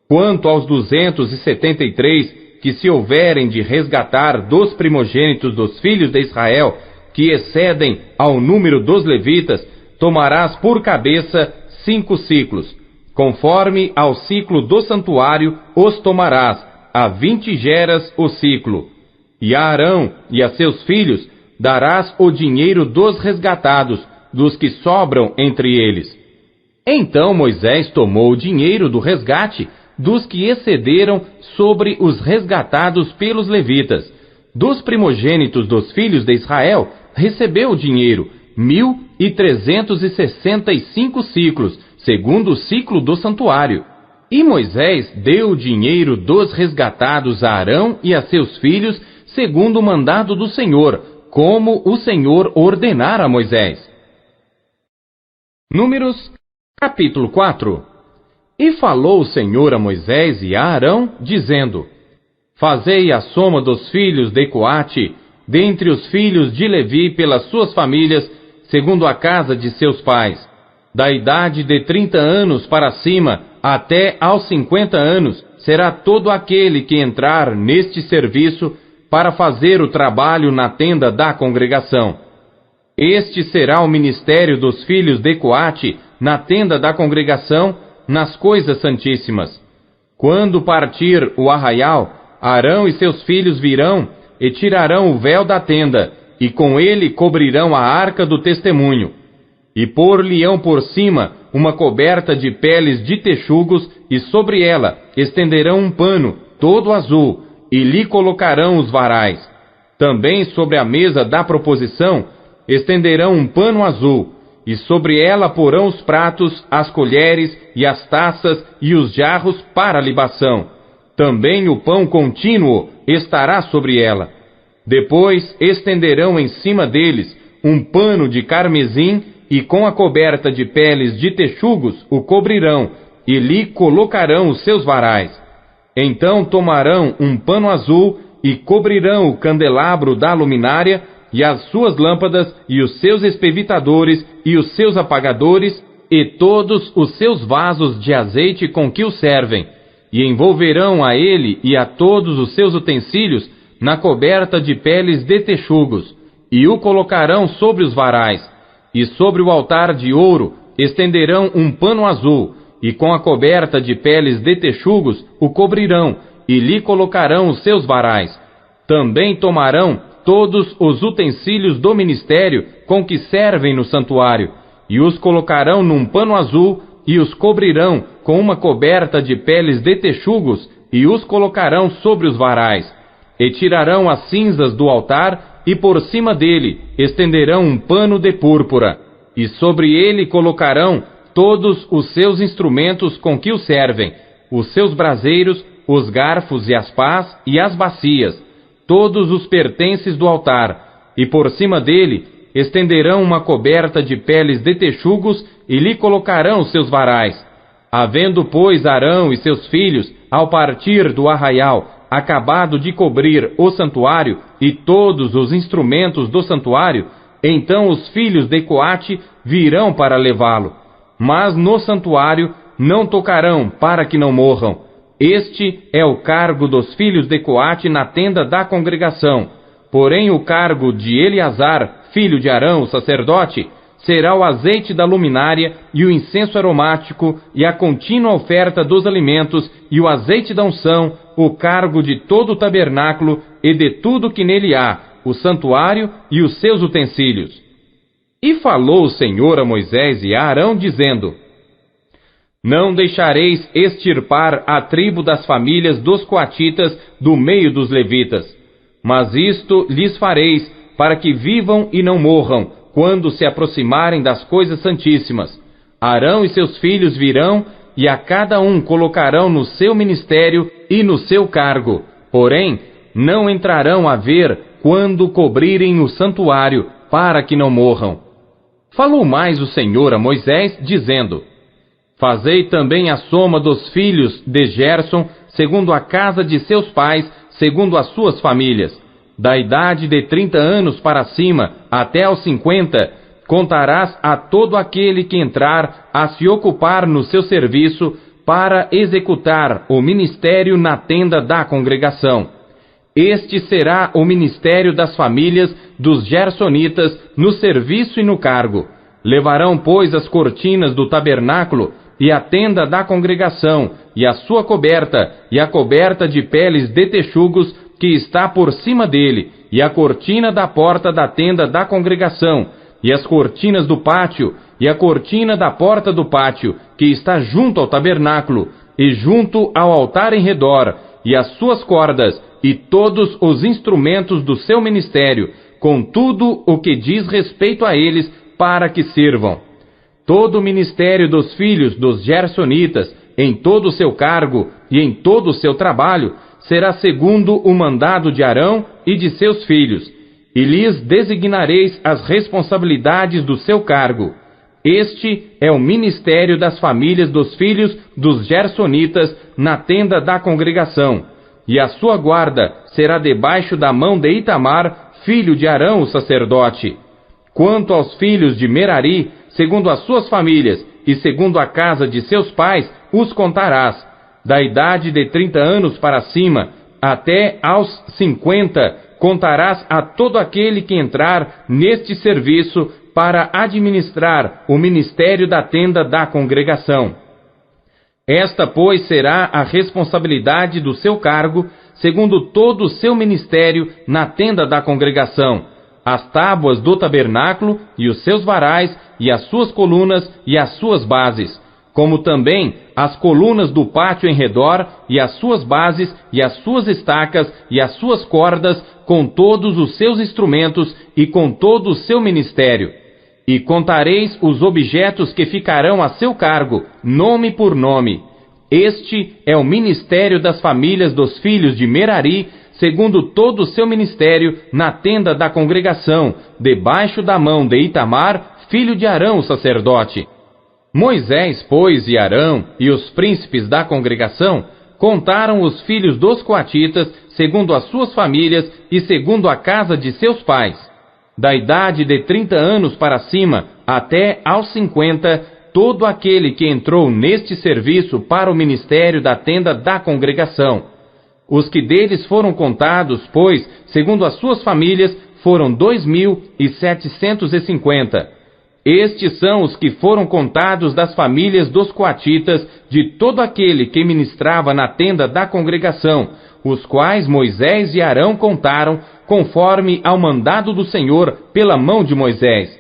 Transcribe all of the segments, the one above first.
Quanto aos 273 que se houverem de resgatar dos primogênitos dos filhos de Israel, que excedem ao número dos levitas, tomarás por cabeça 5 ciclos. Conforme ao ciclo do santuário os tomarás, a 20 geras o ciclo. E a Arão e a seus filhos darás o dinheiro dos resgatados, dos que sobram entre eles. Então Moisés tomou o dinheiro do resgate dos que excederam sobre os resgatados pelos levitas. Dos primogênitos dos filhos de Israel, recebeu o dinheiro, 1.365 ciclos, segundo o ciclo do santuário. E Moisés deu o dinheiro dos resgatados a Arão e a seus filhos, segundo o mandado do Senhor, como o Senhor ordenara a Moisés. Números, capítulo 4. E falou o Senhor a Moisés e a Arão, dizendo: Fazei a soma dos filhos de Coate, dentre os filhos de Levi pelas suas famílias, segundo a casa de seus pais, da idade de 30 anos para cima, até aos 50 anos, será todo aquele que entrar neste serviço para fazer o trabalho na tenda da congregação. Este será o ministério dos filhos de Coate na tenda da congregação, nas coisas santíssimas. Quando partir o arraial, Arão e seus filhos virão e tirarão o véu da tenda, e com ele cobrirão a arca do testemunho. E pôr-lhe-ão por cima uma coberta de peles de texugos, e sobre ela estenderão um pano, todo azul, e lhe colocarão os varais. Também sobre a mesa da proposição estenderão um pano azul, e sobre ela porão os pratos, as colheres e as taças e os jarros para libação. Também o pão contínuo estará sobre ela. Depois estenderão em cima deles um pano de carmesim, e com a coberta de peles de texugos o cobrirão, e lhe colocarão os seus varais. Então tomarão um pano azul e cobrirão o candelabro da luminária, e as suas lâmpadas, e os seus espevitadores, e os seus apagadores, e todos os seus vasos de azeite com que o servem, e envolverão a ele e a todos os seus utensílios na coberta de peles de texugos, e o colocarão sobre os varais, e sobre o altar de ouro estenderão um pano azul, e com a coberta de peles de texugos o cobrirão, e lhe colocarão os seus varais. Também tomarão todos os utensílios do ministério com que servem no santuário, e os colocarão num pano azul, e os cobrirão com uma coberta de peles de texugos, e os colocarão sobre os varais. E tirarão as cinzas do altar, e por cima dele estenderão um pano de púrpura, e sobre ele colocarão todos os seus instrumentos com que o servem, os seus braseiros, os garfos e as pás e as bacias, todos os pertences do altar, e por cima dele estenderão uma coberta de peles de texugos, e lhe colocarão os seus varais. Havendo, pois, Arão e seus filhos, ao partir do arraial, acabado de cobrir o santuário e todos os instrumentos do santuário, então os filhos de Coate virão para levá-lo. Mas no santuário não tocarão, para que não morram. Este é o cargo dos filhos de Coate na tenda da congregação. Porém o cargo de Eleazar, filho de Arão, o sacerdote, será o azeite da luminária e o incenso aromático e a contínua oferta dos alimentos e o azeite da unção, o cargo de todo o tabernáculo e de tudo que nele há, o santuário e os seus utensílios. E falou o Senhor a Moisés e a Arão, dizendo: Não deixareis extirpar a tribo das famílias dos coatitas do meio dos levitas, mas isto lhes fareis, para que vivam e não morram, quando se aproximarem das coisas santíssimas. Arão e seus filhos virão, e a cada um colocarão no seu ministério e no seu cargo. Porém, não entrarão a ver quando cobrirem o santuário, para que não morram. Falou mais o Senhor a Moisés, dizendo: Fazei também a soma dos filhos de Gerson, segundo a casa de seus pais, segundo as suas famílias. Da idade de 30 anos para cima, até aos 50, contarás a todo aquele que entrar a se ocupar no seu serviço, para executar o ministério na tenda da congregação. Este será o ministério das famílias dos gersonitas no serviço e no cargo. Levarão, pois, as cortinas do tabernáculo e a tenda da congregação, e a sua coberta, e a coberta de peles de texugos que está por cima dele, e a cortina da porta da tenda da congregação, e as cortinas do pátio, e a cortina da porta do pátio, que está junto ao tabernáculo, e junto ao altar em redor, e as suas cordas, e todos os instrumentos do seu ministério, com tudo o que diz respeito a eles, para que sirvam. Todo o ministério dos filhos dos gersonitas, em todo o seu cargo e em todo o seu trabalho, será segundo o mandado de Arão e de seus filhos, e lhes designareis as responsabilidades do seu cargo. Este é o ministério das famílias dos filhos dos gersonitas na tenda da congregação, e a sua guarda será debaixo da mão de Itamar, filho de Arão, o sacerdote. Quanto aos filhos de Merari, segundo as suas famílias e segundo a casa de seus pais, os contarás, da idade de 30 anos para cima, até aos 50, contarás a todo aquele que entrar neste serviço para administrar o ministério da tenda da congregação. Esta, pois, será a responsabilidade do seu cargo, segundo todo o seu ministério na tenda da congregação: as tábuas do tabernáculo e os seus varais, e as suas colunas e as suas bases, como também as colunas do pátio em redor, e as suas bases, e as suas estacas, e as suas cordas, com todos os seus instrumentos, e com todo o seu ministério. E contareis os objetos que ficarão a seu cargo, nome por nome. Este é o ministério das famílias dos filhos de Merari, segundo todo o seu ministério, na tenda da congregação, debaixo da mão de Itamar, filho de Arão, o sacerdote. Moisés, pois, e Arão, e os príncipes da congregação, contaram os filhos dos coatitas, segundo as suas famílias e segundo a casa de seus pais. Da idade de 30 anos para cima, até aos 50, todo aquele que entrou neste serviço para o ministério da tenda da congregação. Os que deles foram contados, pois, segundo as suas famílias, foram 2.750. Estes são os que foram contados das famílias dos coatitas, de todo aquele que ministrava na tenda da congregação, os quais Moisés e Arão contaram, conforme ao mandado do Senhor pela mão de Moisés.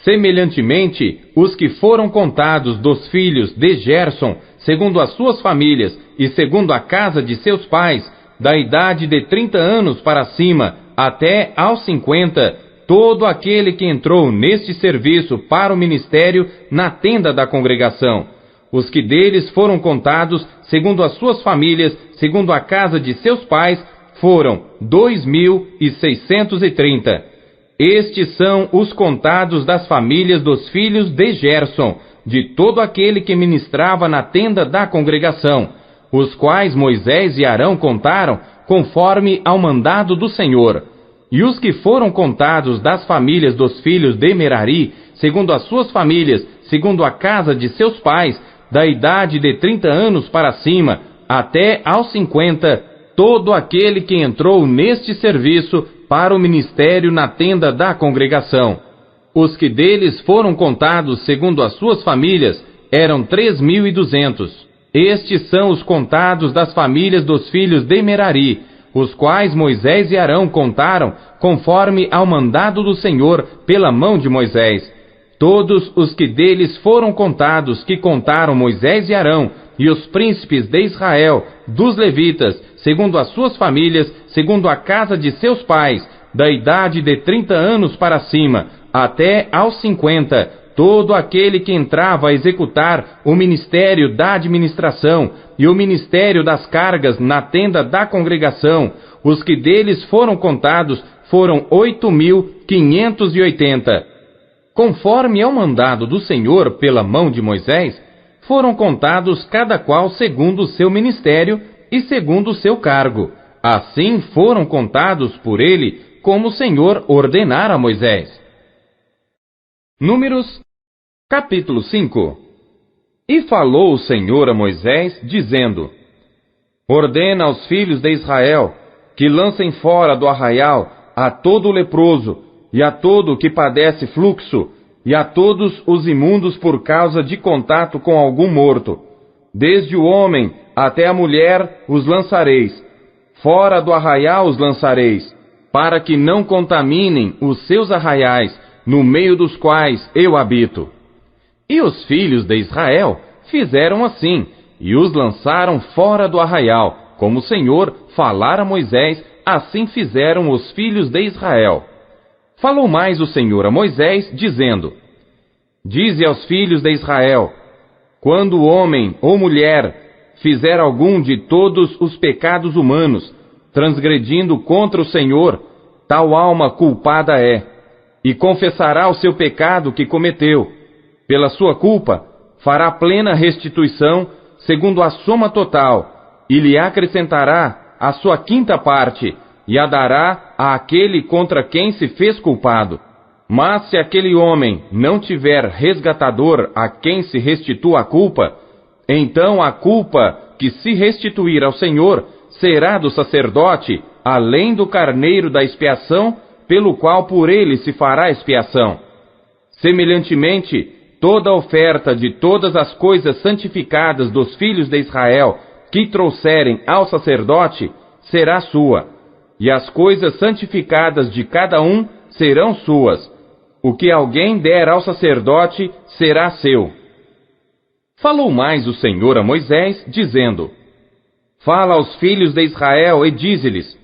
Semelhantemente, os que foram contados dos filhos de Gerson, segundo as suas famílias e segundo a casa de seus pais, da idade de 30 anos para cima, até aos 50, todo aquele que entrou neste serviço para o ministério na tenda da congregação. Os que deles foram contados, segundo as suas famílias, segundo a casa de seus pais, foram 2.630. Estes são os contados das famílias dos filhos de Gerson, de todo aquele que ministrava na tenda da congregação, os quais Moisés e Arão contaram, conforme ao mandado do Senhor. E os que foram contados das famílias dos filhos de Merari, segundo as suas famílias, segundo a casa de seus pais, da idade de 30 anos para cima, até aos 50, todo aquele que entrou neste serviço para o ministério na tenda da congregação. Os que deles foram contados segundo as suas famílias eram 3.200. Estes são os contados das famílias dos filhos de Merari, os quais Moisés e Arão contaram, conforme ao mandado do Senhor pela mão de Moisés. Todos os que deles foram contados, que contaram Moisés e Arão, e os príncipes de Israel, dos levitas, segundo as suas famílias, segundo a casa de seus pais, da idade de 30 anos para cima, até aos 50, todo aquele que entrava a executar o ministério da administração e o ministério das cargas na tenda da congregação, os que deles foram contados foram 8.580. Conforme ao mandado do Senhor pela mão de Moisés, foram contados cada qual segundo o seu ministério e segundo o seu cargo. Assim foram contados por ele, como o Senhor ordenara a Moisés. Números, capítulo 5. E falou o Senhor a Moisés, dizendo: Ordena aos filhos de Israel que lancem fora do arraial a todo o leproso, e a todo o que padece fluxo, e a todos os imundos por causa de contato com algum morto. Desde o homem até a mulher os lançareis. Fora do arraial os lançareis, para que não contaminem os seus arraiais, no meio dos quais eu habito. E os filhos de Israel fizeram assim, e os lançaram fora do arraial, como o Senhor falara a Moisés, assim fizeram os filhos de Israel. Falou mais o Senhor a Moisés, dizendo: Dize aos filhos de Israel: quando homem ou mulher fizer algum de todos os pecados humanos, transgredindo contra o Senhor, tal alma culpada é, e confessará o seu pecado que cometeu. Pela sua culpa, fará plena restituição, segundo a soma total, e lhe acrescentará a sua quinta parte, e a dará àquele contra quem se fez culpado. Mas se aquele homem não tiver resgatador a quem se restitua a culpa, então a culpa que se restituir ao Senhor será do sacerdote, além do carneiro da expiação, pelo qual por ele se fará expiação. Semelhantemente, toda oferta de todas as coisas santificadas dos filhos de Israel que trouxerem ao sacerdote será sua, e as coisas santificadas de cada um serão suas. O que alguém der ao sacerdote será seu. Falou mais o Senhor a Moisés, dizendo: Fala aos filhos de Israel e dize-lhes: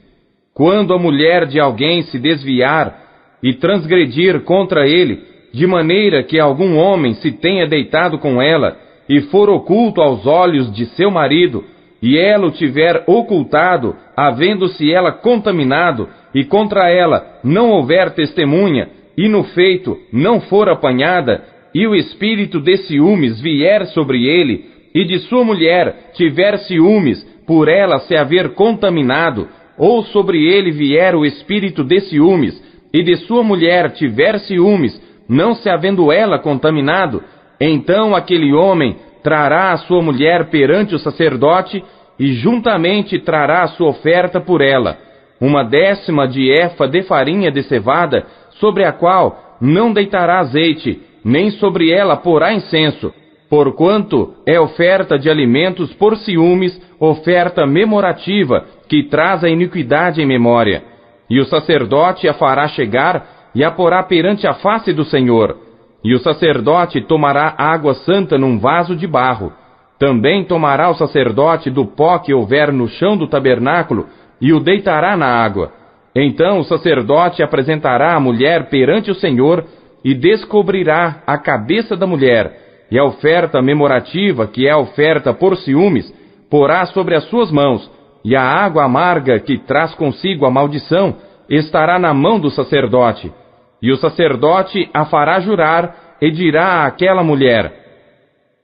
quando a mulher de alguém se desviar e transgredir contra ele, de maneira que algum homem se tenha deitado com ela, e for oculto aos olhos de seu marido, e ela o tiver ocultado, havendo-se ela contaminado, e contra ela não houver testemunha, e no feito não for apanhada, e o espírito de ciúmes vier sobre ele, e de sua mulher tiver ciúmes, por ela se haver contaminado, ou sobre ele vier o espírito de ciúmes, e de sua mulher tiver ciúmes, não se havendo ela contaminado, então aquele homem trará a sua mulher perante o sacerdote, e juntamente trará a sua oferta por ela, 1/10 de efa de farinha de cevada, sobre a qual não deitará azeite, nem sobre ela porá incenso, porquanto é oferta de alimentos por ciúmes, oferta memorativa, que traz a iniquidade em memória. E o sacerdote a fará chegar, e a porá perante a face do Senhor. E o sacerdote tomará água santa num vaso de barro. Também tomará o sacerdote do pó que houver no chão do tabernáculo, e o deitará na água. Então o sacerdote apresentará a mulher perante o Senhor, e descobrirá a cabeça da mulher, e a oferta memorativa, que é a oferta por ciúmes, porá sobre as suas mãos, e a água amarga que traz consigo a maldição estará na mão do sacerdote. E o sacerdote a fará jurar, e dirá àquela mulher: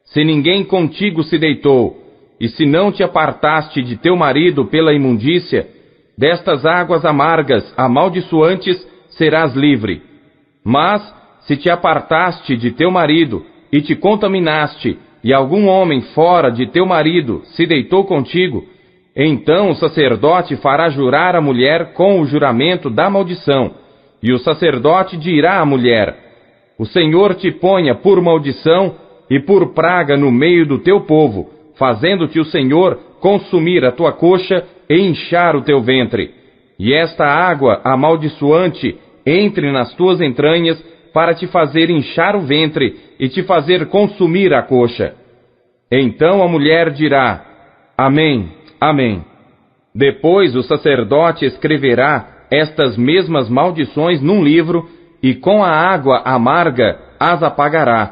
se ninguém contigo se deitou, e se não te apartaste de teu marido pela imundícia, destas águas amargas amaldiçoantes serás livre. Mas, se te apartaste de teu marido, e te contaminaste, e algum homem fora de teu marido se deitou contigo, então o sacerdote fará jurar a mulher com o juramento da maldição, e o sacerdote dirá à mulher: o Senhor te ponha por maldição e por praga no meio do teu povo, fazendo-te o Senhor consumir a tua coxa e inchar o teu ventre. E esta água amaldiçoante entre nas tuas entranhas, para te fazer inchar o ventre e te fazer consumir a coxa. Então a mulher dirá: Amém, Amém. Depois o sacerdote escreverá estas mesmas maldições num livro, e com a água amarga as apagará.